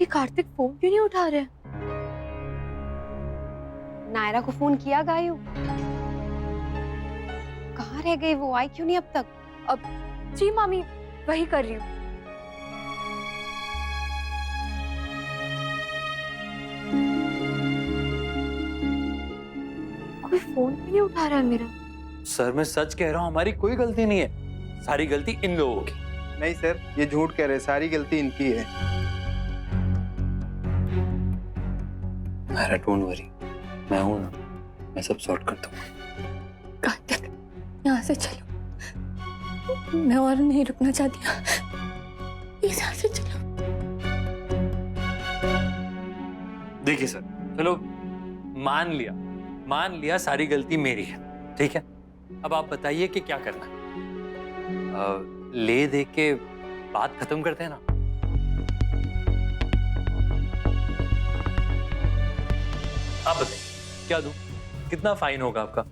ये कार्तिक फोन क्यों नहीं उठा रहे? नायरा को फोन किया गायू? कहाँ रह गई वो? आई क्यों नहीं अब तक? जी मामी, वही कर रही हूँ। कोई फोन क्यों नहीं उठा रहा है मेरा? सर मैं सच कह रहा हूँ, हमारी कोई गलती नहीं है, सारी गलती इन लोगों की। नहीं सर, ये झूठ कह रहे, सारी गलती इनकी है। नायरा डोंट वरी, मैं हूं ना, मैं सब सॉर्ट कर दूंगा। कार्तिक, यहाँ से चलो, मैं और नहीं रुकना चाहती, प्लीज यहाँ से चलो। देखिए सर, चलो मान लिया सारी गलती मेरी है, ठीक है। अब आप बताइए कि क्या करना है। ले दे के बात खत्म करते हैं ना। आप बताइए क्या दूं? कितना फाइन होगा आपका?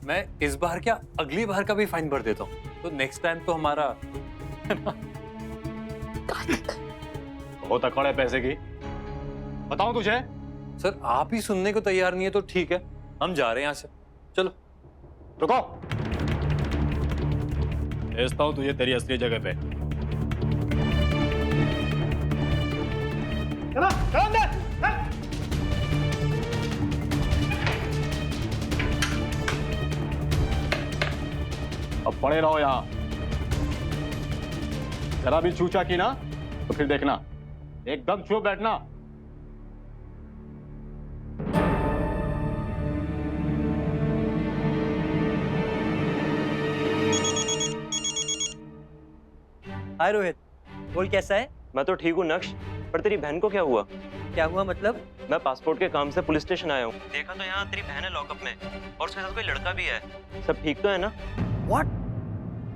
मैं इस बार क्या अगली बार का भी फाइन भर देता हूँ, तो नेक्स्ट टाइम तो हमारा बहुत अकड़ है पैसे की। बताऊं तुझे? सर आप ही सुनने को तैयार नहीं है तो ठीक है, हम जा रहे हैं यहाँ से, चलो। रुको, भेजता हूं तुझे तेरी असली जगह पे। चलो चलो अंदर। अब पड़े रहो यहाँ। जरा भी चूचा की ना तो फिर देखना, एकदम चुप बैठना। हाय रोहित, बोल कैसा है? मैं तो ठीक हूँ नक्श, पर तेरी बहन को क्या हुआ? क्या हुआ मतलब? मैं पासपोर्ट के काम से पुलिस स्टेशन आया हूँ। देखा तो यहाँ तेरी बहन है लॉकअप में, और उसके साथ कोई लड़का भी है। सब ठीक तो है ना? व्हाट?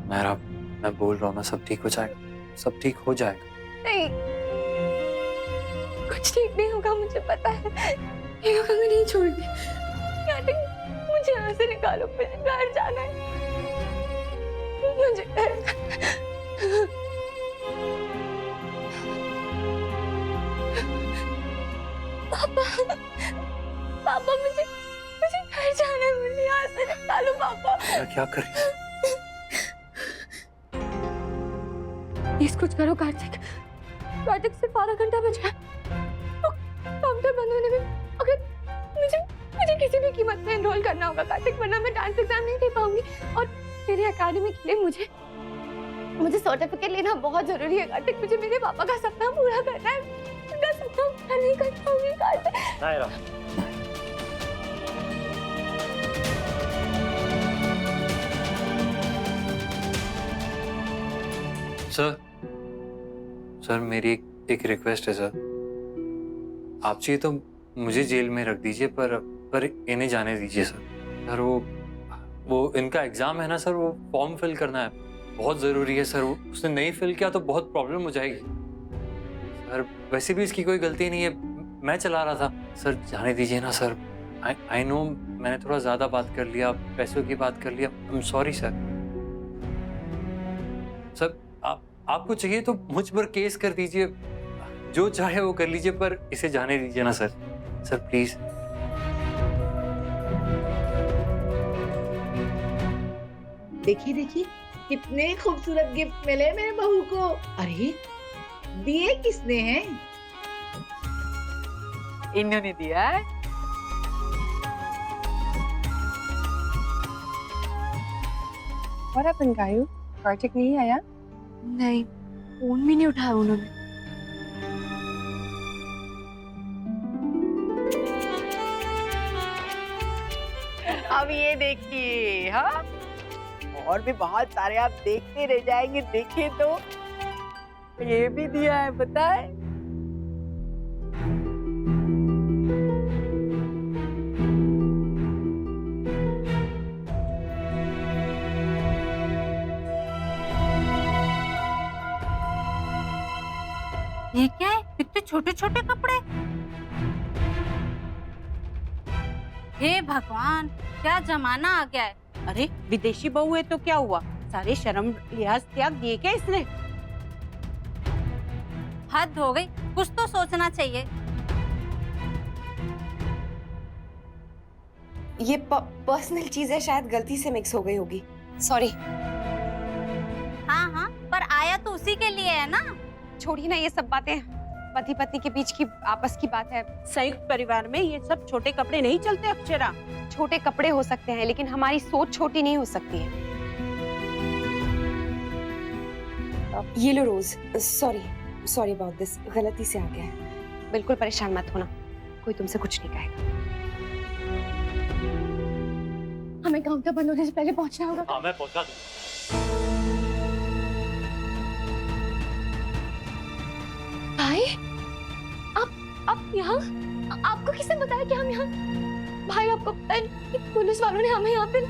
नायरा, मैं बोल रहा हूँ ना, सब ठीक हो जाएगा, सब ठीक हो जाएगा। नहीं, कुछ ठीक नहीं होगा, मुझे पता है। ये लोग हमें नहीं छोड़ेंगे। कार्तिक, मुझे यहाँ से निकालो, मुझे घर जाना है, मुझे घर। पापा मुझे घर जाना है, मुझे यहाँ से निकालो पापा। क्या कर रही है? प्लीज कुछ करो कार्तिक। कार्तिक सिर्फ आधा घंटा बचा है काउंटर बंद होने में। अगर मुझे किसी भी कीमत में एनरोल करना होगा कार्तिक, वरना मैं डांस एग्जाम नहीं दे पाऊंगी। और तेरे अकेडमी के लिए मुझे सर्टिफिकेट लेना बहुत जरूरी है कार्तिक। मुझे मेरे पापा का सपना पूरा करना है, उनका सपना पूरा नहीं कर पाऊंगी कार्तिक। नायरा, सर मेरी एक रिक्वेस्ट है सर। आप चाहिए तो मुझे जेल में रख दीजिए, पर इन्हें जाने दीजिए सर। सर वो इनका एग्जाम है ना सर, वो फॉर्म फिल करना है, बहुत ज़रूरी है सर। उसने नहीं फिल किया तो बहुत प्रॉब्लम हो जाएगी सर। वैसे भी इसकी कोई गलती नहीं है, मैं चला रहा था सर। जाने दीजिए ना सर। आई नो मैंने थोड़ा ज़्यादा बात कर लिया, पैसों की बात कर लिया, I am sorry sir. Sir आपको चाहिए तो मुझ पर केस कर दीजिए, जो चाहे वो कर लीजिए, पर इसे जाने दीजिए ना सर। Sir please. देखिए कितने खूबसूरत गिफ्ट मिले मेरे बहू को। अरे दिए किसने हैं? इन्होंने दिया है। What happened, Gayu? कार्तिक नहीं आया? नहीं, फोन भी नहीं उठाया उन्होंने। अब ये देखिए, हाँ, और भी बहुत सारे आप देखते रह जाएंगे। देखिए तो ये भी दिया है, पता है? ये क्या है? इतने छोटे छोटे कपड़े। हे भगवान, क्या जमाना आ गया है। अरे विदेशी बहू है तो क्या हुआ, सारे शर्म लिहाज त्याग दिए क्या इसने? हद हो गई, कुछ तो सोचना चाहिए। ये पर्सनल चीजें शायद गलती से मिक्स हो गई होगी, सॉरी। हाँ हाँ, पर आया तो उसी के लिए है ना। छोड़िए ना ये सब बातें, पति पत्नी के बीच की आपस की बात है। संयुक्त परिवार में ये सब छोटे कपड़े नहीं चलते अक्षरा। छोटे कपड़े हो सकते हैं लेकिन हमारी सोच छोटी नहीं हो सकती है। ये लो रोज, सॉरी अबाउट दिस, गलती से आ गया है। बिल्कुल परेशान मत होना, कोई तुमसे कुछ नहीं कहेगा। हमें काउंटर बंद होने से पहले पहुंचना होगा। हाँ, मैं पहुंचा दूंगा। भाई, आप यहाँ? आपको किसने बताया कि हम यहाँ? भाई आपको पता है कि पुलिस वालों ने हमें यहाँ पे।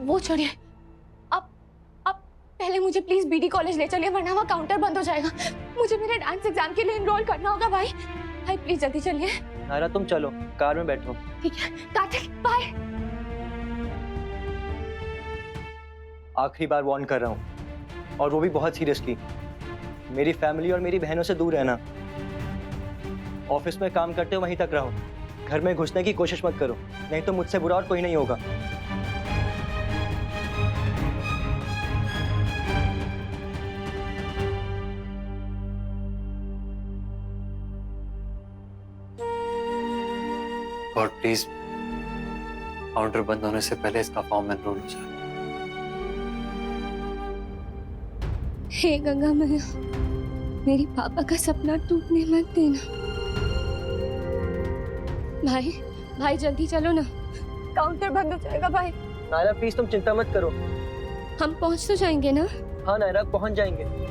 वो छोड़िए, आप पहले मुझे प्लीज बीडी कॉलेज ले चलिए वरना वहाँ काउंटर बंद हो जाएगा। मुझे मेरे डांस एग्जाम के लिए एनरोल करना होगा भाई। भाई प्लीज जल्दी चलिए। नायरा तुम चलो, कार में बैठो। ठीक है कार्तिक, बाय। आखिरी बार वार्न कर रहा हूँ, और वो भी बहुत सीरियसली। मेरी फैमिली और मेरी बहनों से दूर रहना। ऑफिस में काम करते हो वहीं तक रहो, घर में घुसने की कोशिश मत करो, नहीं तो मुझसे बुरा और कोई नहीं होगा। और प्लीज काउंटर बंद होने से पहले इसका फॉर्म एनरोल हो जाए। हे गंगा मैया, मेरी पापा का सपना टूटने मत देना। भाई जल्दी चलो ना, काउंटर बंद हो जाएगा भाई। नायरा प्लीज तुम चिंता मत करो। हम पहुंच तो जाएंगे ना? हाँ नायरा, पहुंच जाएंगे।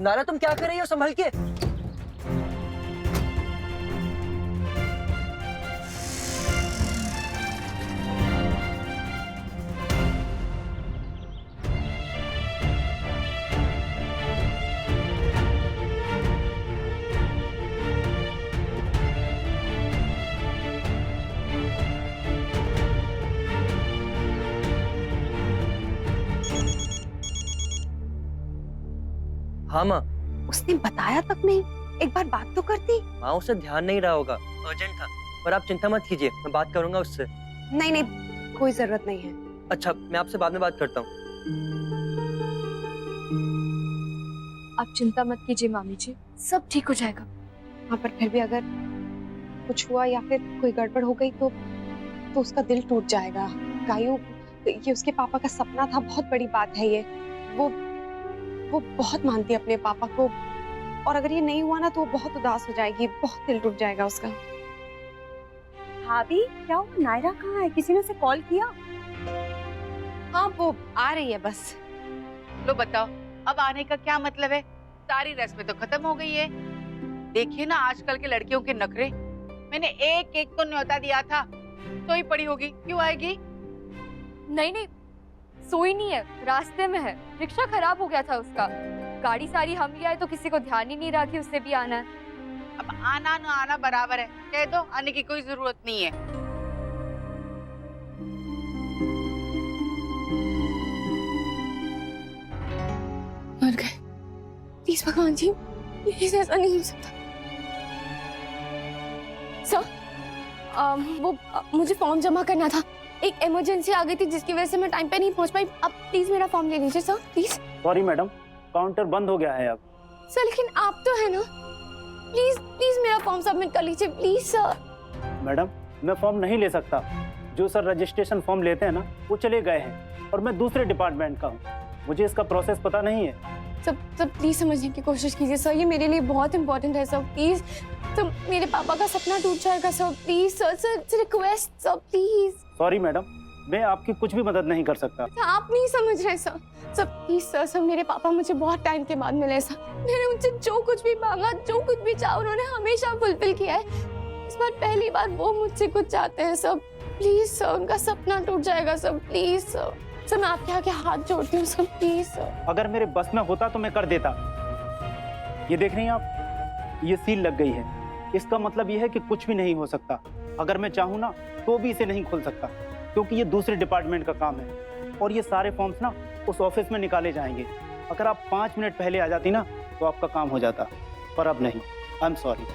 नायरा तुम क्या कर रही हो, संभल के। हाँ माँ। उसने बताया तक नहीं, एक बार बात तो करती। माँ उसे ध्यान नहीं रहा होगा, अर्जेंट था। पर आप चिंता मत कीजिए, मैं बात करूंगा उससे। नहीं, कोई जरूरत नहीं है। अच्छा, मैं आपसे बाद में बात करता हूँ। आप चिंता मत कीजिए मामी जी, सब ठीक हो जाएगा। हाँ पर फिर भी अगर कुछ हुआ या फिर कोई गड़बड़ हो गई तो उसका दिल टूट जाएगा। गायू, ये उसके पापा का सपना था, बहुत बड़ी बात है ये। वो बहुत मानती है अपने पापा को, और अगर ये नहीं हुआ ना तो वो बहुत उदास हो जाएगी, बहुत दिल टूट जाएगा उसका। भाभी क्या हुआ, नायरा कहाँ है? किसी ने उसे कॉल किया? हाँ वो आ रही है बस। लो बताओ, अब आने का क्या मतलब है? सारी रस्में तो खत्म हो गई है। देखिए ना आजकल के लड़कियों के नखरे। मैंने एक एक तो न्योता दिया था, तो ही पड़ी होगी, क्यों आएगी? नहीं, सोई नहीं है, रास्ते में है। रिक्शा खराब हो गया था उसका, गाड़ी सारी हम ले आए तो किसी को ध्यान ही नहीं रहा कि उससे भी आना है। अब आना ना आना बराबर है, कह दो आने की कोई जरूरत नहीं है। मर गए। प्लीज भगवान जी, प्लीज ऐसा नहीं हो सकता। सर, वो मुझे फॉर्म जमा करना था, एक इमरजेंसी आ गई थी जिसकी वजह से मैं टाइम पे नहीं पहुंच पाई। अब प्लीज मेरा फॉर्म ले लीजिए sir, please. Sorry madam, counter बंद हो गया है अब। सर लेकिन आप तो है ना, प्लीज मेरा फॉर्म सबमिट कर लीजिए प्लीज सर। मैडम मैं फॉर्म नहीं ले सकता, जो सर रजिस्ट्रेशन फॉर्म लेते हैं ना वो चले गए हैं, और मैं दूसरे डिपार्टमेंट का हूँ, मुझे इसका प्रोसेस पता नहीं है। सब प्लीज समझने की कोशिश कीजिए सर, ये मेरे लिए बहुत इंपॉर्टेंट है सर, प्लीज। तो मेरे पापा का सपना टूट जाएगा sir, please sir request sir, please. Sorry madam, मैं आपकी कुछ भी मदद नहीं कर सकता। आप नहीं समझ रहे सर, प्लीज सर, मेरे पापा मुझे बहुत टाइम के बाद मिले सर। मैंने उनसे जो कुछ भी मांगा, जो कुछ भी चाहा, उन्होंने हमेशा फुलफिल किया है। इस बार पहली बार वो मुझसे कुछ चाहते हैं सर। प्लीज सर, उनका सपना टूट जाएगा सर। प्लीज सर, सर मैं आपके आगे हाथ जोड़ती हूँ सर, प्लीज सर। अगर मेरे बस में होता तो मैं कर देता। ये देख रही हैं आप, ये सील लग गई है। इसका मतलब ये है कि कुछ भी नहीं हो सकता। अगर मैं चाहूँ ना तो भी इसे नहीं खोल सकता, क्योंकि ये दूसरे डिपार्टमेंट का काम है और ये सारे फॉर्म्स ना उस ऑफिस में निकाले जाएंगे। अगर आप 5 मिनट पहले आ जाती ना तो आपका काम हो जाता, पर अब नहीं। I am sorry.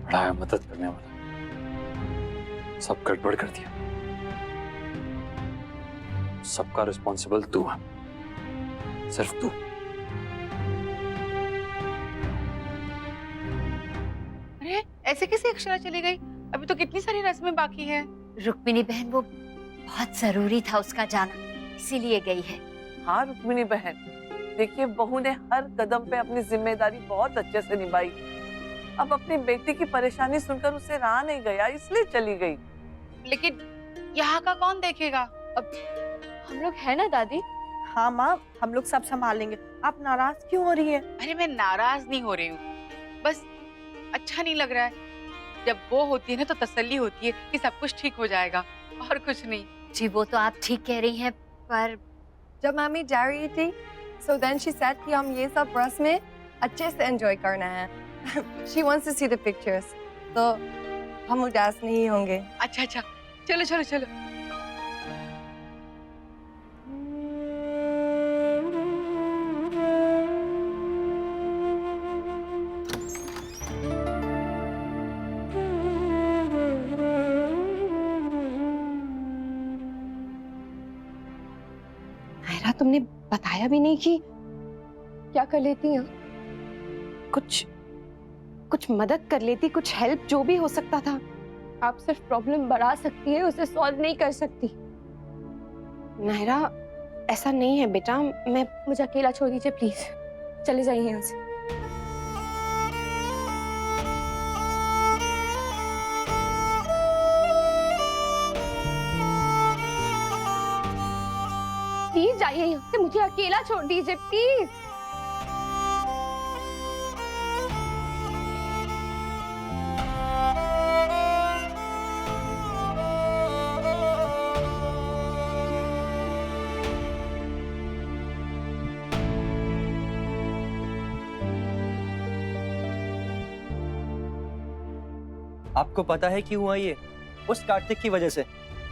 बड़ा है मदद करने वाला, सब गड़बड़ कर दिया। सबका रिस्पॉन्सिबल तू है, सिर्फ तू। अरे ऐसे कैसे अक्षरा चली गई? अभी तो कितनी सारी रस्में बाकी है। रुक्मिणी बहन, वो बहुत जरूरी था उसका जाना, इसीलिए गई है। हाँ रुक्मिणी बहन, देखिए बहू ने हर कदम पे अपनी जिम्मेदारी बहुत अच्छे से निभाई। अब अपनी बेटी की परेशानी सुनकर उसे रहा नहीं गया, इसलिए चली गई। लेकिन यहाँ का कौन देखेगा? अब हम लोग है ना दादी। हाँ माँ, हम लोग सब संभाल लेंगे। आप नाराज क्यों हो रही है? अरे मैं नाराज नहीं हो रही हूँ, बस अच्छा नहीं लग रहा है। जब वो होती है ना तो तसल्ली होती है कि सब कुछ ठीक हो जाएगा, और कुछ नहीं। जी वो तो आप ठीक कह रही हैं, पर जब मम्मी जा रही थी, so then she said कि हम ये सब रस्में अच्छे से एंजॉय करना है। She wants to see the pictures, तो हम उदास नहीं होंगे। अच्छा अच्छा, चलो चलो चलो। नायरा, तुमने बताया भी नहीं कि क्या कर लेती हैं? कुछ मदद कर लेती, कुछ हेल्प, जो भी हो सकता था। आप सिर्फ प्रॉब्लम बढ़ा सकती है, उसे सॉल्व नहीं कर सकती। नायरा, ऐसा नहीं है बेटा। मैं मुझे अकेला छोड़ दीजिए प्लीज, चले जाइए यहाँ से। प्लीज जाइए यहाँ से, मुझे अकेला छोड़ दीजिए प्लीज। आपको पता है क्यों हुआ ये? उस कार्तिक की वजह से।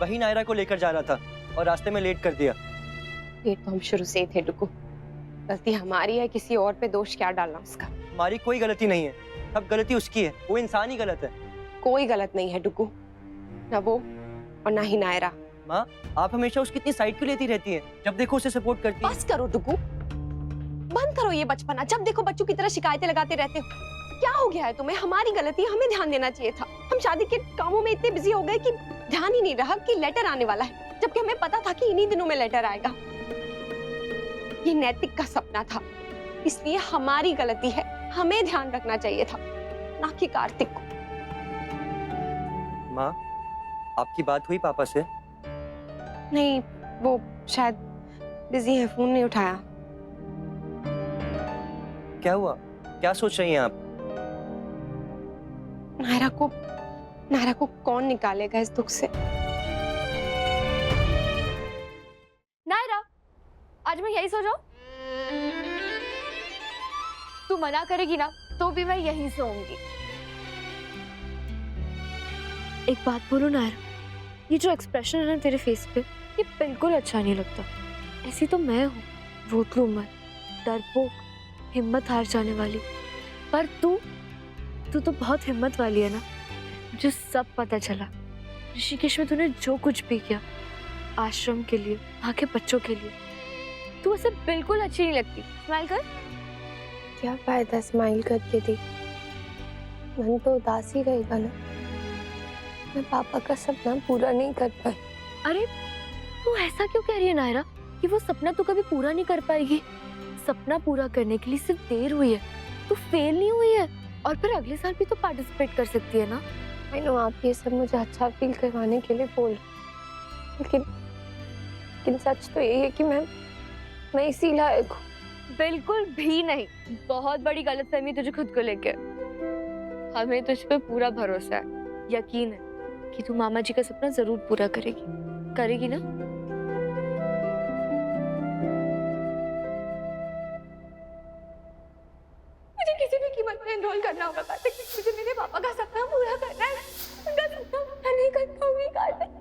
वही नायरा को लेकर जा रहा था और रास्ते में लेट कर दिया। ये तो हम शुरू से ही थे डुगू। गलती हमारी है, किसी और पे दोष क्या डालना उसका। हमारी कोई गलती नहीं है, सब गलती उसकी है। वो इंसान ही गलत है। कोई गलत नहीं है डुगू, ना वो और ना ही नायरा। माँ, आप हमेशा उसकी इतनी साइड क्यों लेती रहती हैं? जब देखो उसे सपोर्ट करती हैं। बस करो डुगू, बंद करो ये बचपना। जब देखो बच्चों की तरह शिकायतें लगाते रहते हो। क्या हो गया है तुम्हें? हमारी गलती है, हमें ध्यान देना चाहिए था। हम शादी के कामों में इतने बिजी हो गए कि ध्यान ही नहीं रहा कि लेटर आने वाला है, जबकि हमें पता था कि इन्हीं दिनों में लेटर आएगा। ये नैतिक का सपना था, इसलिए हमारी गलती है। हमें ध्यान रखना चाहिए था, ना कि कार्तिक को। माँ, आपकी बात हुई पापा से? नहीं, वो शायद बिजी है, फोन नहीं उठाया। क्या हुआ? क्या सोच रही हैं आप? नायरा को कौन निकालेगा इस दुख से? नायरा, आज मैं यही सो जाऊं? तू मना करेगी ना तो भी मैं यहीं सोऊंगी। एक बात बोलूं नायरा, ये जो एक्सप्रेशन है ना तेरे फेस पे, ये बिल्कुल अच्छा नहीं लगता। ऐसी तो मैं हूँ, रोतलू मत, डरपोक, हिम्मत हार जाने वाली। पर तू तो बहुत हिम्मत वाली है ना। मुझे सब पता चला। ऋषिकेश में तूने जो कुछ भी किया, आश्रम के लिए, वहाँ के बच्चों के लिए, तू उसे बिल्कुल अच्छी नहीं लगती। स्माइल कर। क्या फायदा स्माइल करके दी, मन तो उदास ही रहेगा ना। मैं पापा का सपना पूरा नहीं कर पाई। अरे तू ऐसा क्यों कह रही है नायरा कि वो सपना तू कभी पूरा नहीं कर पाएगी? सपना पूरा करने के लिए सिर्फ देर हुई है, तू फेल नहीं हुई है, और फिर अगले साल भी तो पार्टिसिपेट कर सकती है ना। आई नो आप ये सब मुझे अच्छा फील करवाने के लिए बोल, लेकिन सच तो यही है कि मैं इसी लायक हूँ। बिल्कुल भी नहीं, बहुत बड़ी गलतफहमी तुझे खुद को लेके। हमें तुझ पे पूरा भरोसा है, यकीन है कि तू मामा जी का सपना जरूर पूरा करेगी ना? मुझे किसी भी कीमत पे एनरोल करना होगा कार्तिक, मुझे मेरे पापा का सपना पूरा करना है। उनका सपना पूरा नहीं कर पाऊंगी कार्तिक।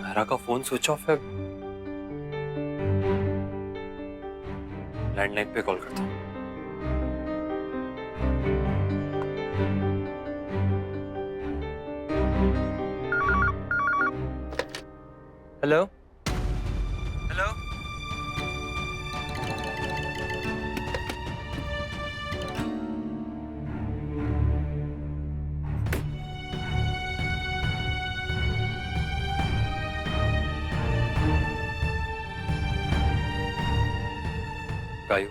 नायरा का फोन स्विच ऑफ है। लैंडलाइन पे कॉल करता हूँ। हेलो हेलो, गायू,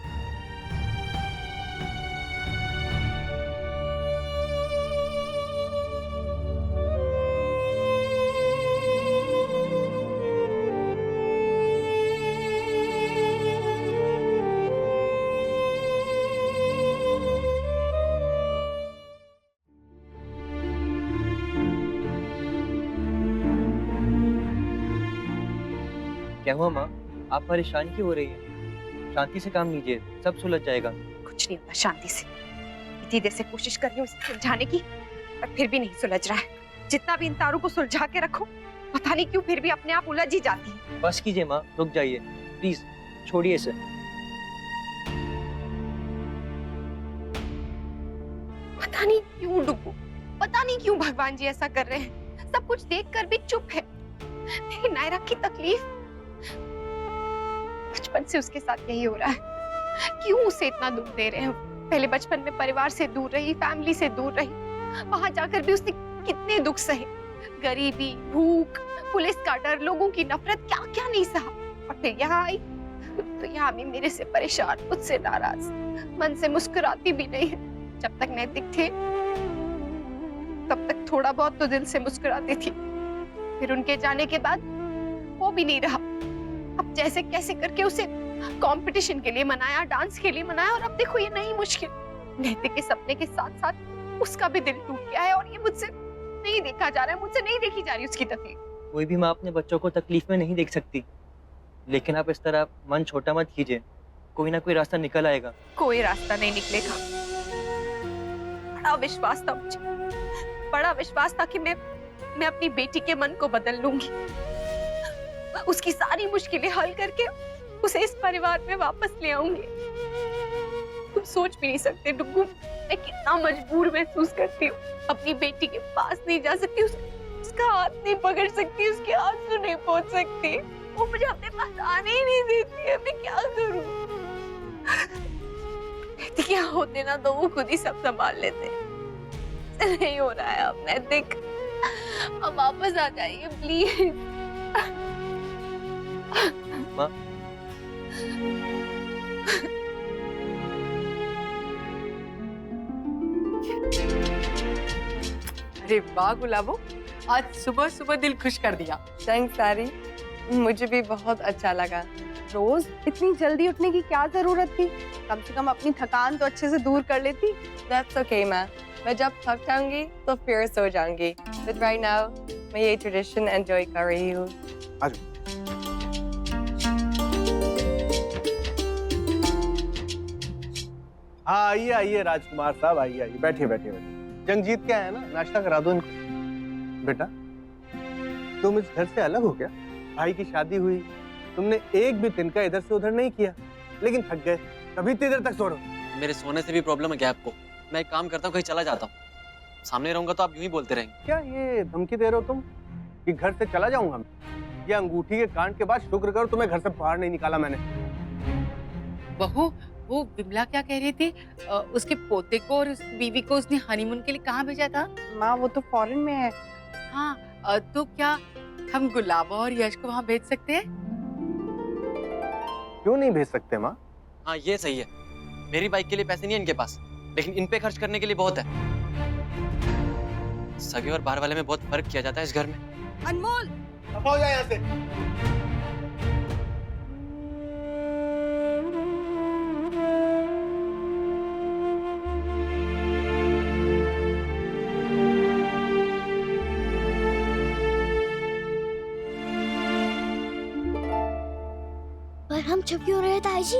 क्या हुआ माँ? आप परेशान क्यों हो रही है? शांति से काम लीजिए, सब सुलझ जाएगा। कुछ नहीं होता शांति से। इतनी देर से कोशिश कर रही हूँ उसे सुलझाने की, पर फिर भी नहीं सुलझ रहा है। जितना भी इन तारों को सुलझा के रखो, पता नहीं क्यों फिर भी अपने आप उलझ ही जाती है। बस कीजिए माँ, रुक जाइए प्लीज, छोड़िए इसे। पता नहीं क्यों डुगू, पता नहीं क्यों भगवान जी ऐसा कर रहे हैं। सब कुछ देखकर भी चुप है। मेरी नायरा की तकलीफ, बचपन से उसके साथ यही हो रहा है। क्यों उसे इतना दुख दे रहे हैं? पहले बचपन में परिवार से दूर रही, फैमिली से दूर रही, वहां जाकर भी उसने कितने दुख सहे। गरीबी, भूख, पुलिस का डर, लोगों की नफरत, क्या क्या नहीं सहा। और फिर यहाँ आई तो यहाँ भी मेरे से परेशान, मुझसे नाराज, मन से मुस्कुराती भी नहीं है। जब तक नैतिक थे तब तक थोड़ा बहुत तो दिल से मुस्कुराती थी, फिर उनके जाने के बाद वो भी नहीं रहा। अब जैसे कैसे करके उसे कंपटीशन के लिए मनाया, डांस के लिए मनाया, और अब देखो ये नई मुश्किल। नैतिक के सपने के साथ साथ उसका भी दिल टूट गया है, और ये मुझसे नहीं देखा जा रहा है, मुझसे नहीं देखी जा रही उसकी तकलीफ। कोई भी माँ अपने बच्चों को तकलीफ में नहीं देख सकती, लेकिन आप इस तरह मन छोटा मत कीजिए, कोई ना कोई रास्ता निकल आएगा। कोई रास्ता नहीं निकलेगा। बड़ा विश्वास था मुझे, बड़ा विश्वास था कि मैं अपनी बेटी के मन को बदल लूंगी, उसकी सारी मुश्किलें हल करके उसे इस परिवार में वापस ले आऊंगी। तुम सोच भी नहीं सकते डुग्गू, मैं कितना मजबूर महसूस करती हूँ। अपनी बेटी के पास नहीं जा सकती, उसका हाथ नहीं पकड़ सकती, उसके आंसू नहीं पोंछ सकती। वो मुझे अपने पास आने ही नहीं देती है। मैं क्या करूँ? क्या होते ना तो वो खुद ही सब संभाल लेते। नहीं हो रहा है अब नैतिक, अब वापस आ जाइए प्लीज। माँ, अरे वाह गुलाबो, आज सुबह सुबह दिल खुश कर दिया। थैंक्स सारी, मुझे भी बहुत अच्छा लगा। रोज इतनी जल्दी उठने की क्या जरूरत थी? कम से कम अपनी थकान तो अच्छे से दूर कर लेती। That's okay माँ, मैं जब थक जाऊंगी तो फिर सो जाऊंगी। But right now मैं ये ट्रेडिशन एंजॉय कर रही हूँ। हाँ आइए आइए राजकुमार साहब, आइए आइए, बैठिए बैठिए बैठिए। जंग जीत के आया ना, नाश्ता करा दो इनको। बेटा तुम इस घर से अलग हो क्या? भाई की शादी हुई, तुमने एक भी तिनका इधर से उधर नहीं किया, लेकिन थक गए, तभी इतनी देर तक सो रहे हो। मेरे सोने से भी प्रॉब्लम है क्या आपको? मैं एक काम करता हूँ, कहीं चला जाता हूँ। सामने रहूंगा तो आप यूं ही बोलते रहेंगे। क्या ये धमकी दे रहे हो तुम कि घर से चला जाऊंगा मैं? ये अंगूठी के कांड के बाद शुक्र करो तुम्हें घर से बाहर नहीं निकाला मैंने। बहू, वो विमला क्या कह रही थी? उसके पोते को और उसकी बीवी को उसने हनीमून के लिए कहाँ भेजा था? माँ वो तो फॉरेन में है। हाँ, तो क्या हम गुलाबा और यश को वहाँ भेज सकते हैं? क्यों नहीं भेज सकते माँ? हाँ ये सही है। मेरी बाइक के लिए पैसे नहीं है इनके पास, लेकिन इन पे खर्च करने के लिए बहुत है। सगे और बाहर वाले में बहुत फर्क किया जाता है इस घर में। अनमोल, हो जाए यहाँ से। पर हम चुप क्यों रहे ताई जी?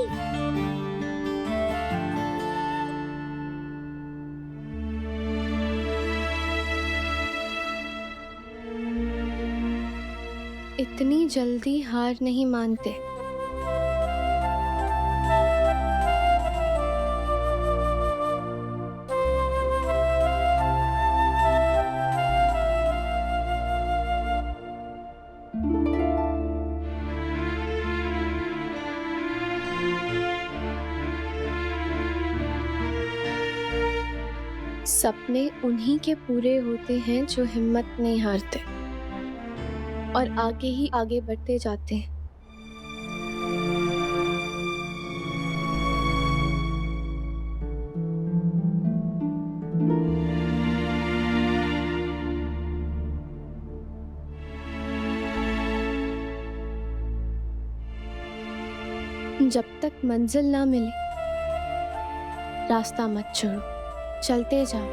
इतनी जल्दी हार नहीं मानते। सपने उन्हीं के पूरे होते हैं जो हिम्मत नहीं हारते और आगे ही आगे बढ़ते जाते हैं। जब तक मंजिल ना मिले रास्ता मत छोड़ो, चलते जाओ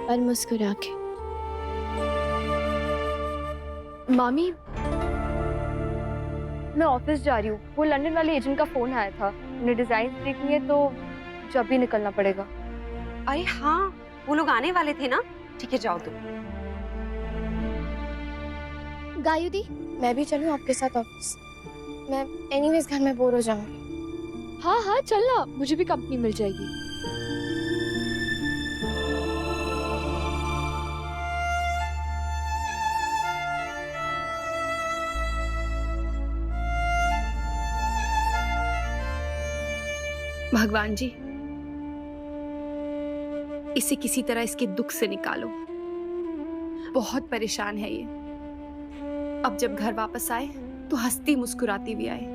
पर मुस्कुरा के। मामी, मैं ऑफिस जा रही हूँ। वो लंदन वाले एजेंट का फोन आया था, उन्हें डिजाइन देखनी है तो जब भी निकलना पड़ेगा। अरे हाँ, वो लोग आने वाले थे ना। ठीक है जाओ तुम। गायू दी, मैं भी चलूँ आपके साथ ऑफिस? मैं एनीवेज घर में बोर हो जाऊंगी। हाँ हाँ चलना, मुझे भी कंपनी मिल जाएगी। भगवान जी, इसे किसी तरह इसके दुख से निकालो। बहुत परेशान है ये। अब जब घर वापस आए तो हंसती मुस्कुराती भी आए।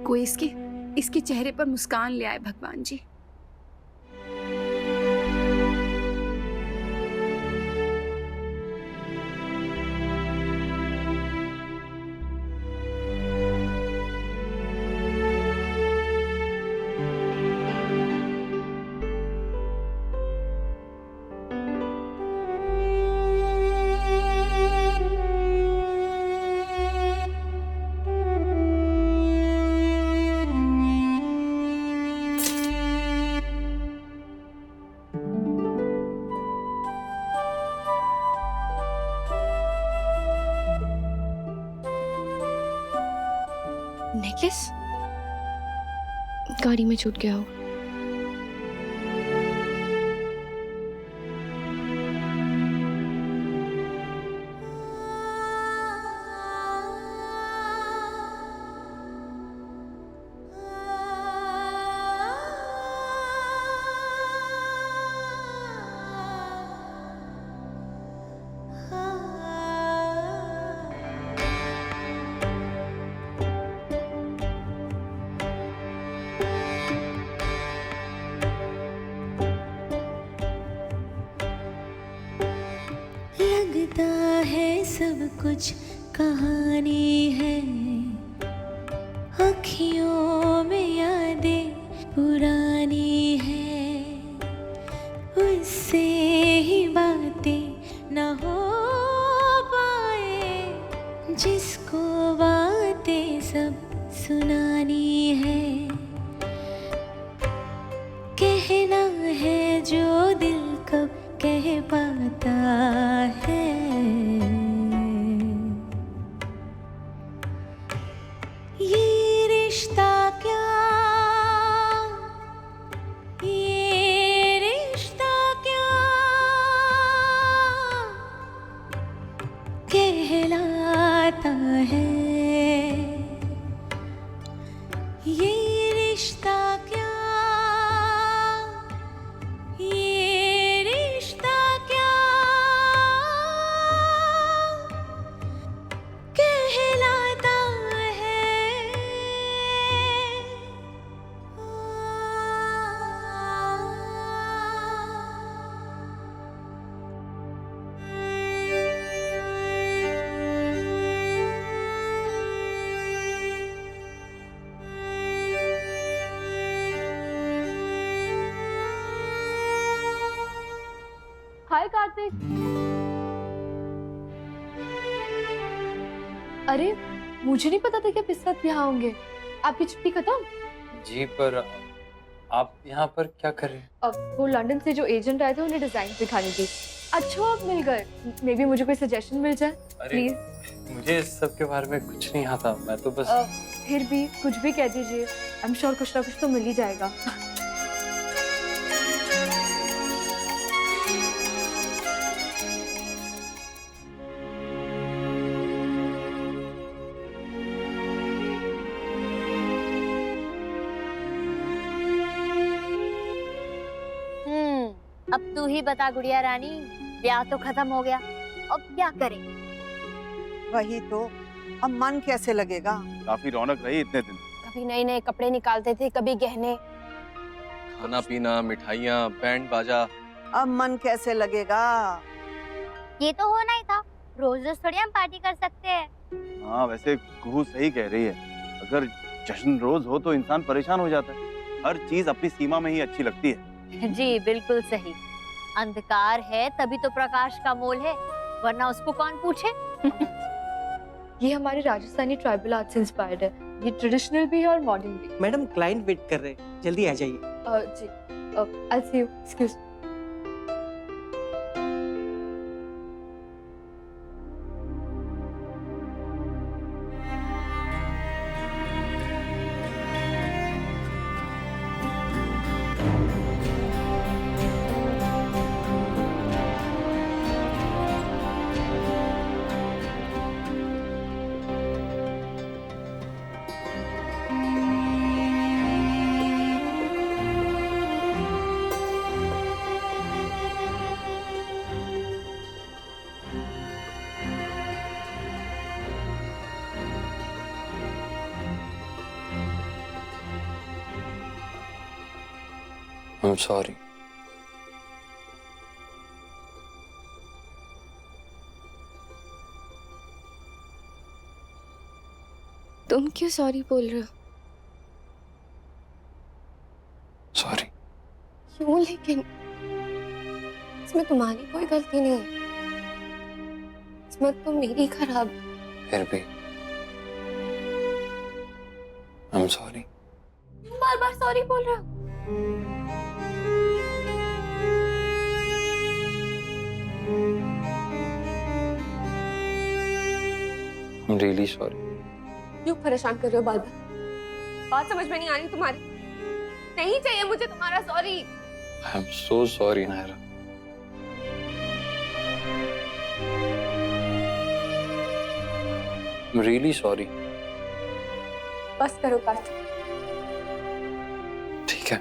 कोई इसके चेहरे पर मुस्कान ले आए भगवान जी। नेकलेस गाड़ी में छूट गया हो। लगता है सब कुछ कहानी है, अखियों में यादें पुरानी है, उससे ही बातें न हो पाए, जिसको बातें सब सुनानी है, कहना है जो दिल कब कह पाता है। ये रिश्ता क्या, ये रिश्ता क्या कहलाता है। ये रिश्ता क्या, ये रिश्ता क्या कहलाता है। हाय कार्तिक। अरे मुझे नहीं पता था कि आप इस वक्त यहाँ होंगे। आपकी छुट्टी खत्म? जी, पर आप यहाँ पर क्या कर रहे हैं? अब वो लंदन से जो एजेंट आए थे उन्हें डिजाइन दिखानी थी। अच्छा आप मिल गए। मे बी मुझे कोई सजेशन मिल जाए प्लीज। मुझे इस सब के बारे में कुछ नहीं आता, मैं तो बस फिर भी कुछ भी कह दीजिए। आई एम श्योर कुछ ना कुछ तो मिल ही जाएगा। अब तू ही बता गुड़िया रानी, ब्याह तो खत्म हो गया, अब क्या करें? वही तो, अब मन कैसे लगेगा? काफी रौनक रही इतने दिन। कभी नए नए कपड़े निकालते थे, कभी गहने, खाना पीना, मिठाइयाँ, बैंड बाजा। अब मन कैसे लगेगा? ये तो होना ही था, रोज रोज थोड़ी हम पार्टी कर सकते हैं। हाँ वैसे कुहू सही कह रही है, अगर जश्न रोज हो तो इंसान परेशान हो जाता है। हर चीज अपनी सीमा में ही अच्छी लगती है। जी बिल्कुल सही। अंधकार है तभी तो प्रकाश का मोल है, वरना उसको कौन पूछे। ये हमारे राजस्थानी ट्राइबल आर्ट से इंस्पायर्ड है। ये ट्रेडिशनल भी है और मॉडर्न भी। मैडम क्लाइंट वेट कर रहे हैं, जल्दी आ जाइए। जी, आई सी यू। एक्सक्यूज। I'm sorry. तुम क्यों सॉरी बोल रहे हो? सॉरी। क्यों लेकिन? इसमें तुम्हारी कोई गलती नहीं है, इसमें तो मेरी खराब। फिर भी I'm sorry. Bar bar sorry बोल रहे हो। I'm really sorry. क्यों परेशान कर रहे हो बार बार? बात समझ में नहीं आ रही तुम्हारी। नहीं चाहिए मुझे तुम्हारा sorry. I'm so sorry, Naira. I'm really sorry. बस करो कार्तिक। ठीक है,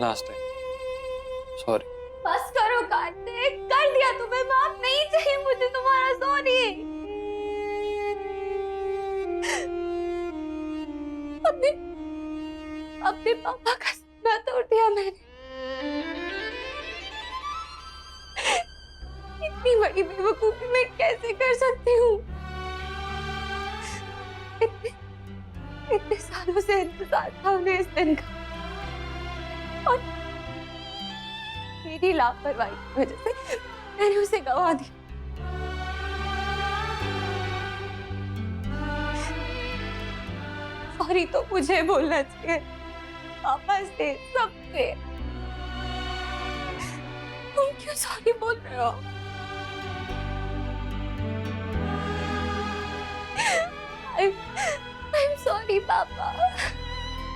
लास्ट टाइम सॉरी। बस करो कार्तिक, कर दिया तुम्हें माफ। नहीं चाहिए मुझे तुम्हारा सॉरी। अपने पापा का सपना तोड़ दिया मैंने। इतनी बड़ी बेवकूफी मैं कैसे कर सकती हूँ? इतने सालों से इंतजार था उन्हें इस दिन का, और मेरी लापरवाही की वजह से मैंने उसे गवा दिया। सॉरी तो मुझे बोलना चाहिए, पापा से, सबसे। सॉरी बोल रहे हो? I'm sorry, पापा.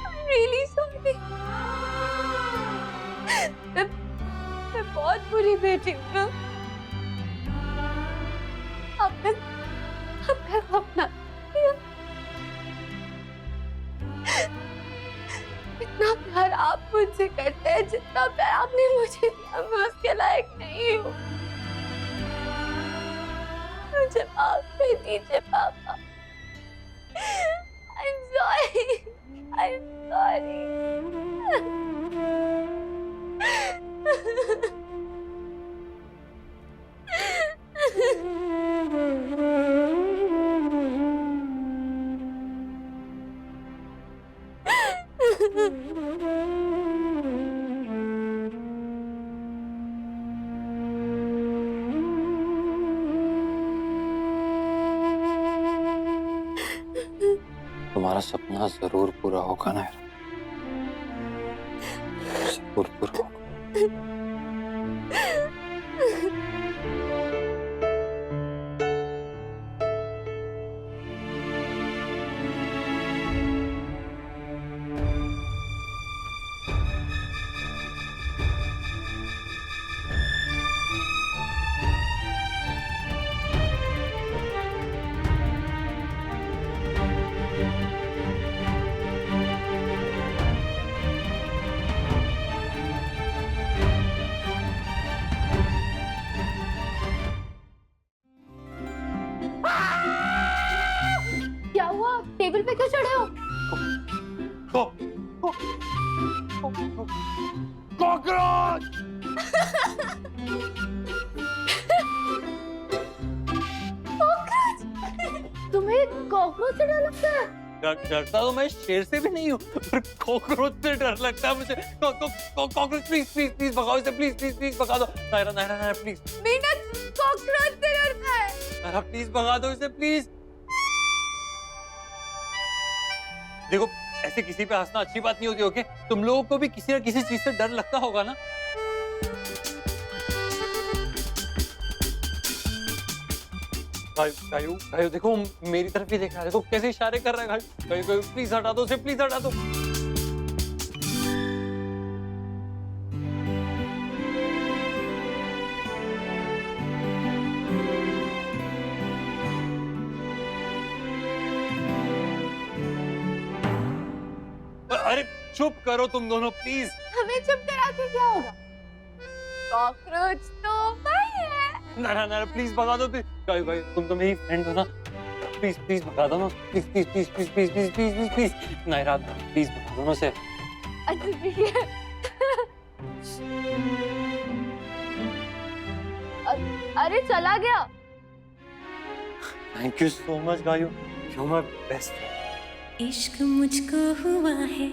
I'm really sorry. मैं बहुत बुरी बेटी हूँ ना. आपने अपना इतना प्यार आप मुझसे करते हैं जितना प्यार आपने मुझे दिया, मैं उसके लायक नहीं हूँ. मुझे माफ कर दीजिए पापा. I'm sorry. I'm sorry. तुम्हारा सपना जरूर पूरा होगा ना यार, जरूर पूरा होगा. क्या हुआ? टेबल पे क्यों चढ़े हो? कॉकरोच! तुम्हें कॉकरोच से डर लगता है? डरता तो मैं शेर से भी नहीं हूँ, पर कॉकरोच से डर लगता है मुझे. कॉकरोच प्लीज प्लीज प्लीज भगाओ इसे, प्लीज प्लीज प्लीज भगा दो. नायरा नायरा नायरा प्लीज. मीनत कॉकरोच से डरता है. नायरा प्लीज भगा दो इसे प्लीज. देखो ऐसे किसी पे हंसना अच्छी बात नहीं होती. ओके, तुम लोगों को भी किसी न किसी चीज से डर लगता होगा ना. गायू देखो मेरी तरफ ही देख रहा है. देखो कैसे इशारे कर रहा है. गायू प्लीज हटा दो उसे, प्लीज हटा दो. अरे चुप करो तुम दोनों प्लीज. हमें चुप करा के क्या होगा? कॉकरोच तो भाई है. ना प्लीज भगा दो. गायू तुम तो मेरी फ्रेंड हो ना, प्लीज प्लीज भगा दो ना. Please please please please please please please please please. Naira please भगा दो ना उसे. अच्छा ठीक है. अरे चला गया. Thank you so much Gayu, you my best. इश्क मुझको हुआ है,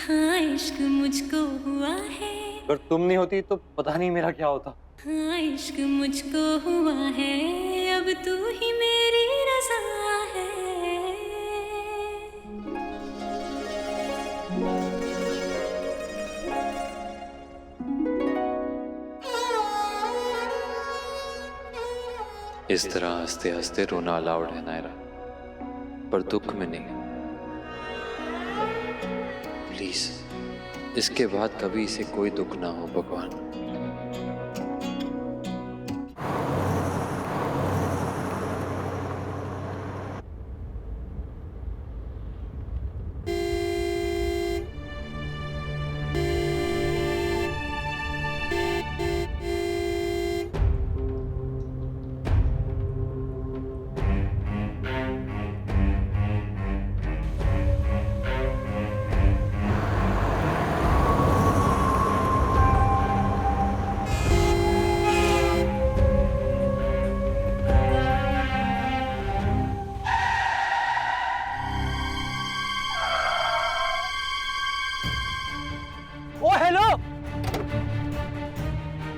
हाँ इश्क मुझको हुआ है. अगर तुम नहीं होती तो पता नहीं मेरा क्या होता. हाँ इश्क मुझको हुआ है, अब तू ही मेरी रज़ा है. इस तरह हंसते हंसते रोना अलाउड है नायरा, पर दुख में नहीं. प्लीज इसके बाद कभी इसे कोई दुख ना हो भगवान.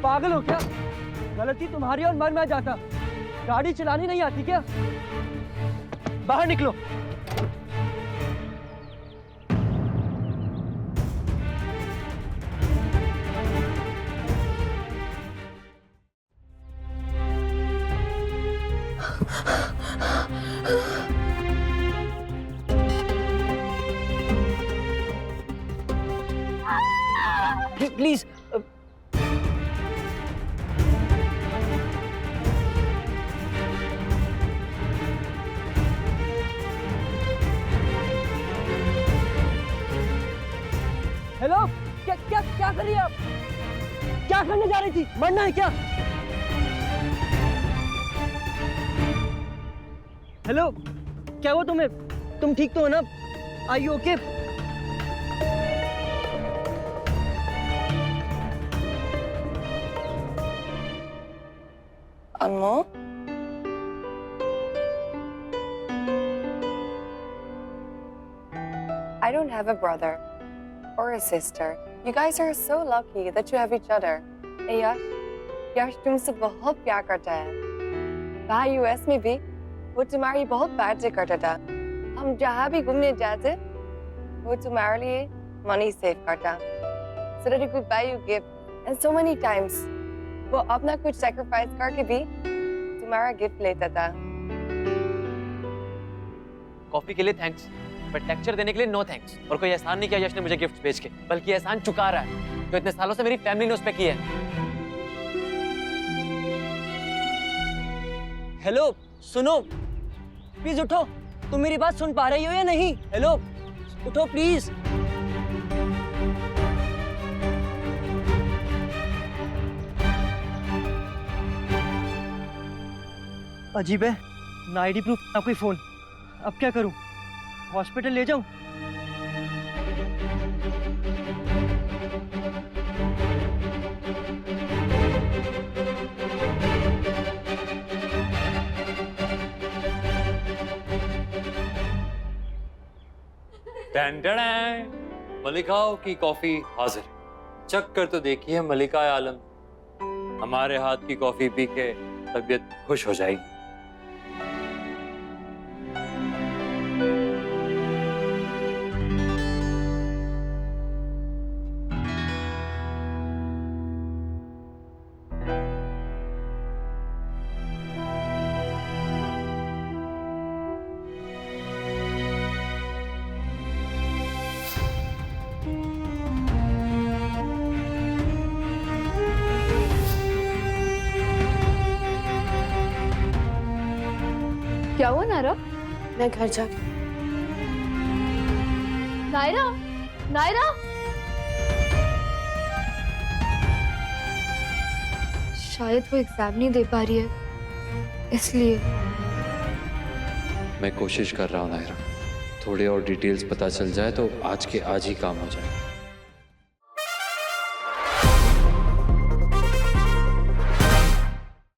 पागल हो क्या? गलती तुम्हारी और मर मैं जाता. गाड़ी चलानी नहीं आती क्या? बाहर निकलो. प्लीज हेलो, क्या क्या क्या कर रही है आप? क्या करने जा रही थी? मरना है क्या? हेलो, क्या हुआ तुम्हें? तुम ठीक तो हो ना? Are you okay? Anmol, I don't have a brother or a sister. You guys are so lucky that you have each other. Hey यश, यश तुमसे बहुत प्यार करता है। वहाँ यूएस में भी वो तुम्हारी बहुत बातें करता था। हम जहाँ भी घूमने जाते, वो तुम्हारे लिए मनी सेव करता, so that he could buy you gift. And so many times, वो अपना कुछ sacrifice करके भी तुम्हारा गिफ्ट लेता था। कॉफी के लिए थैंक्स, बट लेक्चर देने के लिए नो थैंक्स। और कोई एहसान नहीं किया यश ने मुझे गिफ्ट बेच के, बल्कि एहसान चुका रहा है जो इतने सालों से मेरी फैमिली ने उस पर किया है। हेलो, सुनो, प्लीज उठो। तुम मेरी बात सुन पा रही हो या नहीं? हेलो, उठो प्लीज। अजीब है, ना आईडी प्रूफ ना कोई फोन। अब क्या करूं? हॉस्पिटल ले जाऊं? मलिकाओं की कॉफी हाजिर है। चख कर तो देखिए मलिका आलम, हमारे हाथ की कॉफी पी के तबीयत खुश हो जाएगी। क्या हुआ नायरा? मैं घर जा। नायरा, नायरा, शायद वो एग्जाम नहीं दे पा रही है, इसलिए। मैं कोशिश कर रहा हूँ नायरा, थोड़े और डिटेल्स पता चल जाए तो आज के आज ही काम हो जाए।